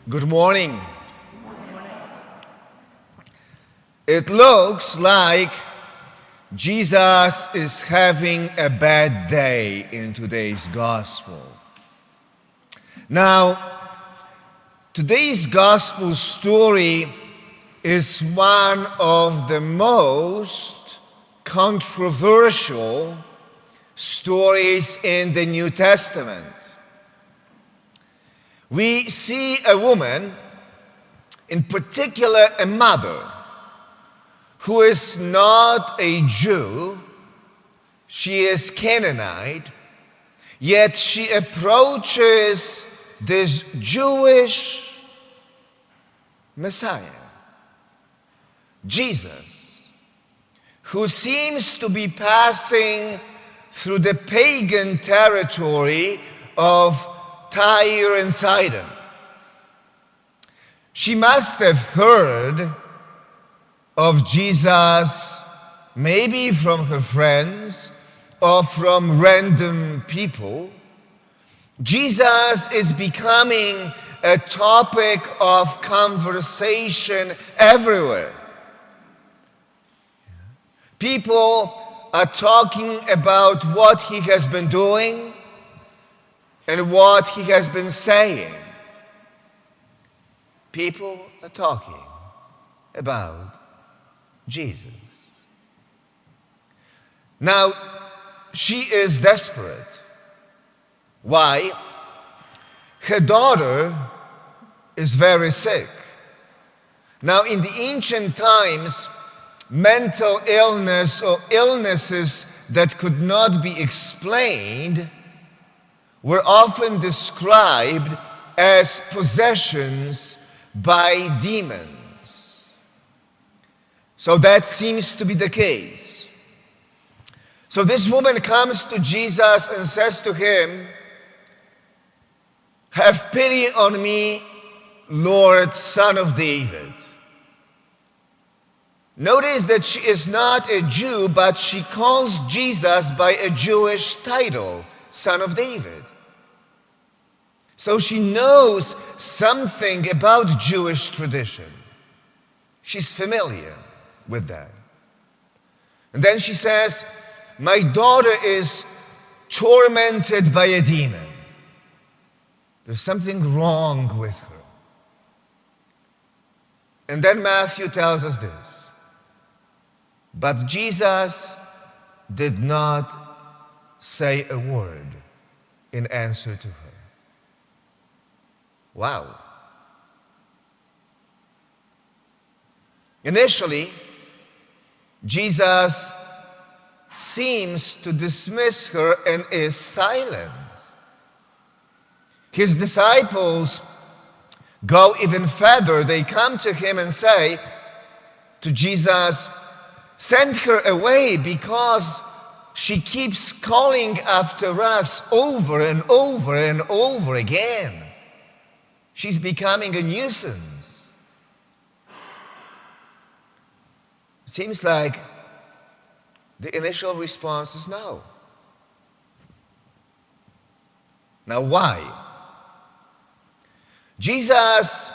Good morning. It looks like Jesus is having a bad day in today's gospel. Now, today's gospel story is one of the most controversial stories in the New Testament. We see a woman, in particular a mother, who is not a Jew, she is Canaanite, yet she approaches this Jewish Messiah, Jesus, who seems to be passing through the pagan territory of Tyre and Sidon. She must have heard of Jesus, maybe from her friends or from random people. Jesus is becoming a topic of conversation everywhere. People are talking about what he has been doing and what he has been saying. People are talking about Jesus. Now, she is desperate. Why? Her daughter is very sick. Now, in the ancient times, mental illness or illnesses that could not be explained were often described as possessions by demons. So that seems to be the case. So this woman comes to Jesus and says to him, "Have pity on me, Lord, Son of David." Notice that she is not a Jew, but she calls Jesus by a Jewish title, Son of David. So she knows something about Jewish tradition. She's familiar with that. And then she says, "My daughter is tormented by a demon." There's something wrong with her. And then Matthew tells us this: but Jesus did not say a word in answer to her. Wow. Initially, Jesus seems to dismiss her and is silent. His disciples go even further. They come to him and say to Jesus, "Send her away because she keeps calling after us over and over and over again. She's becoming a nuisance." It seems like the initial response is no. Now, why? Jesus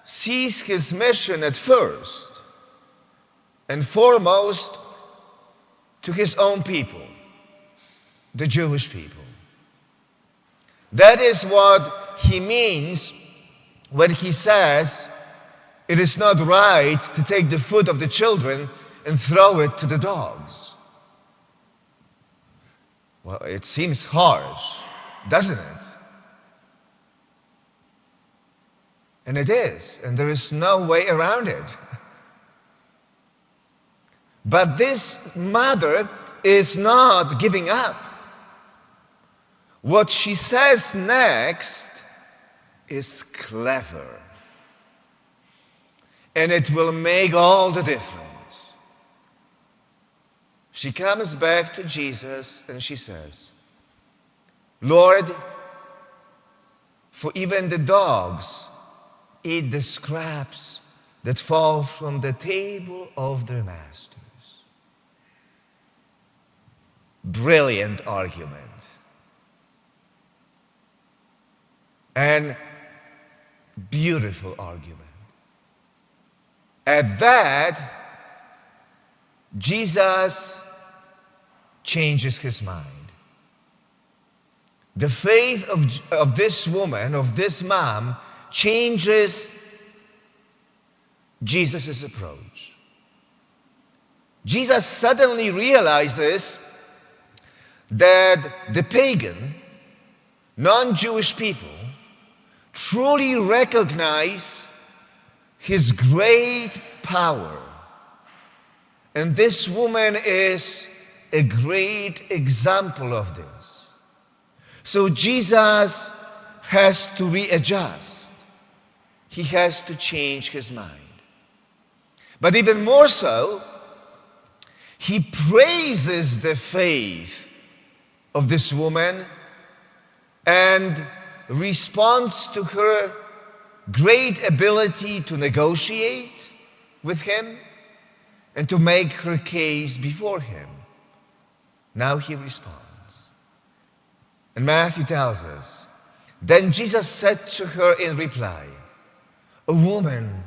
sees his mission at first and foremost to his own people, the Jewish people. That is what he means when he says it is not right to take the food of the children and throw it to the dogs. Well, it seems harsh, doesn't it? And it is, and there is no way around it. But this mother is not giving up. What she says next is clever. And it will make all the difference. She comes back to Jesus and she says, "Lord, for even the dogs eat the scraps that fall from the table of their masters." Brilliant argument. And beautiful argument. At that, Jesus changes his mind. The faith of this woman, of this mom, changes Jesus' approach. Jesus suddenly realizes that the pagan, non-Jewish people truly recognize his great power. And this woman is a great example of this. So Jesus has to readjust. He has to change his mind. But even more so, he praises the faith of this woman and responds to her great ability to negotiate with him and to make her case before him. Now he responds. And Matthew tells us, then Jesus said to her in reply, "O woman,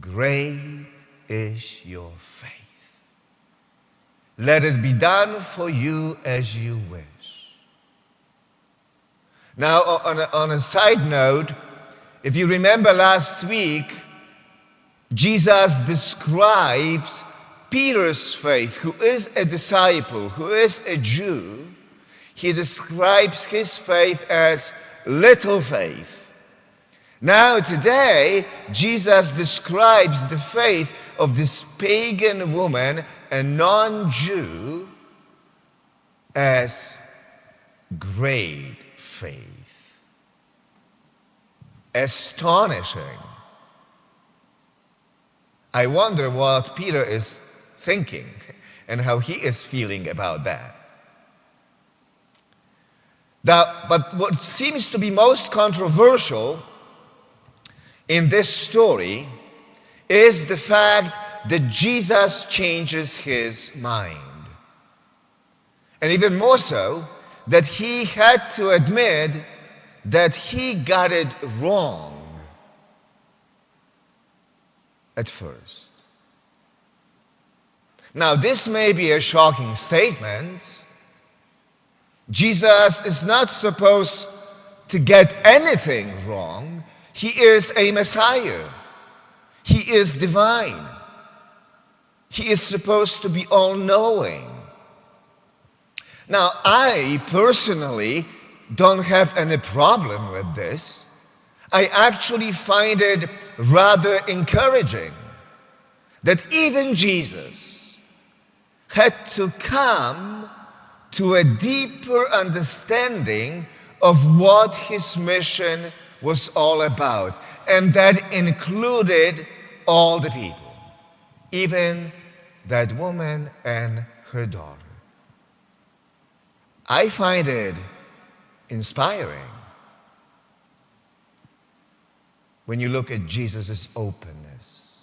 great is your faith. Let it be done for you as you wish." Now, on a side note, if you remember last week, Jesus describes Peter's faith, who is a disciple, who is a Jew. He describes his faith as little faith. Now today, Jesus describes the faith of this pagan woman, a non-Jew, as great faith. Astonishing. I wonder what Peter is thinking and how he is feeling about that. But what seems to be most controversial in this story is the fact that Jesus changes his mind. And even more so, that he had to admit that he got it wrong at first. Now, this may be a shocking statement. Jesus is not supposed to get anything wrong. He is a Messiah. He is divine. He is supposed to be all-knowing. Now, I personally don't have any problem with this. I actually find it rather encouraging that even Jesus had to come to a deeper understanding of what his mission was all about. And that included all the people, even that woman and her daughter. I find it inspiring when you look at Jesus' openness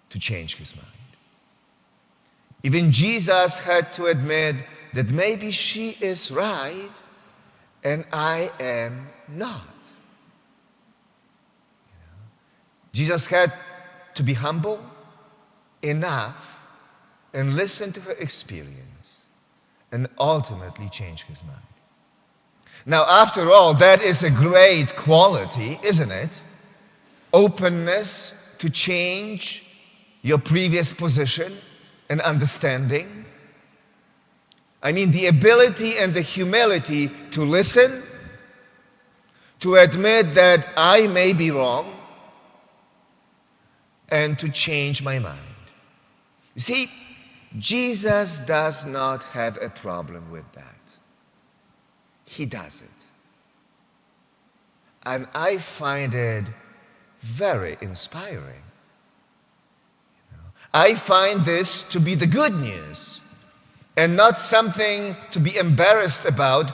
to change his mind. Even Jesus had to admit that maybe she is right and I am not. Jesus had to be humble enough and listen to her experience and ultimately change his mind. Now, after all, that is a great quality, isn't it? Openness to change your previous position and understanding. I mean, the ability and the humility to listen, to admit that I may be wrong, and to change my mind. You see, Jesus does not have a problem with that. He does it. And I find it very inspiring. I find this to be the good news and not something to be embarrassed about,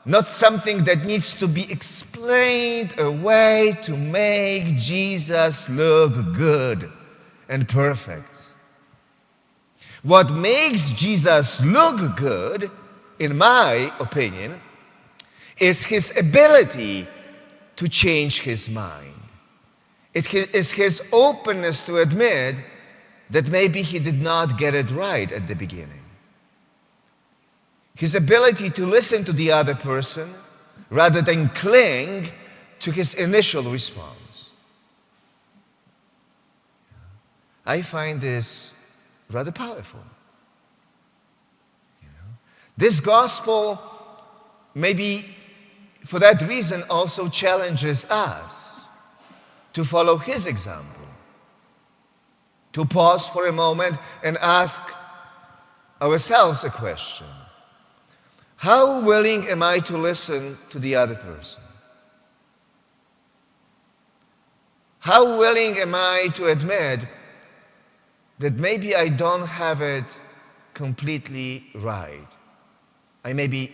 not something that needs to be explained away to make Jesus look good and perfect. What makes Jesus look good, in my opinion, is his ability to change his mind. It is his openness to admit that maybe he did not get it right at the beginning. His ability to listen to the other person rather than cling to his initial response. I find this rather powerful. This gospel, maybe for that reason, also challenges us to follow his example, to pause for a moment and ask ourselves a question. How willing am I to listen to the other person? How willing am I to admit that maybe I don't have it completely right? I may be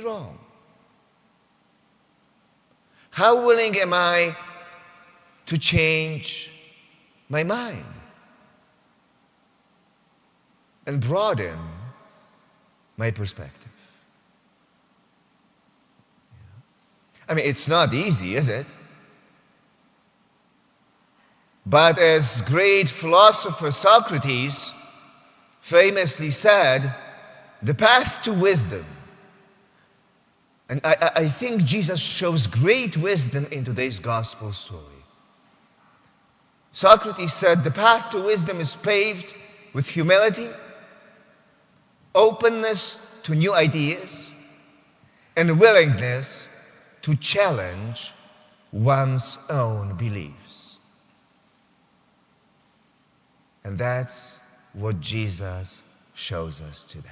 wrong. How willing am I to change my mind and broaden my perspective? I mean, it's not easy, is it? But as great philosopher Socrates famously said, the path to wisdom, and I think Jesus shows great wisdom in today's gospel story. Socrates said, the path to wisdom is paved with humility, openness to new ideas, and willingness to challenge one's own beliefs. And that's what Jesus shows us today.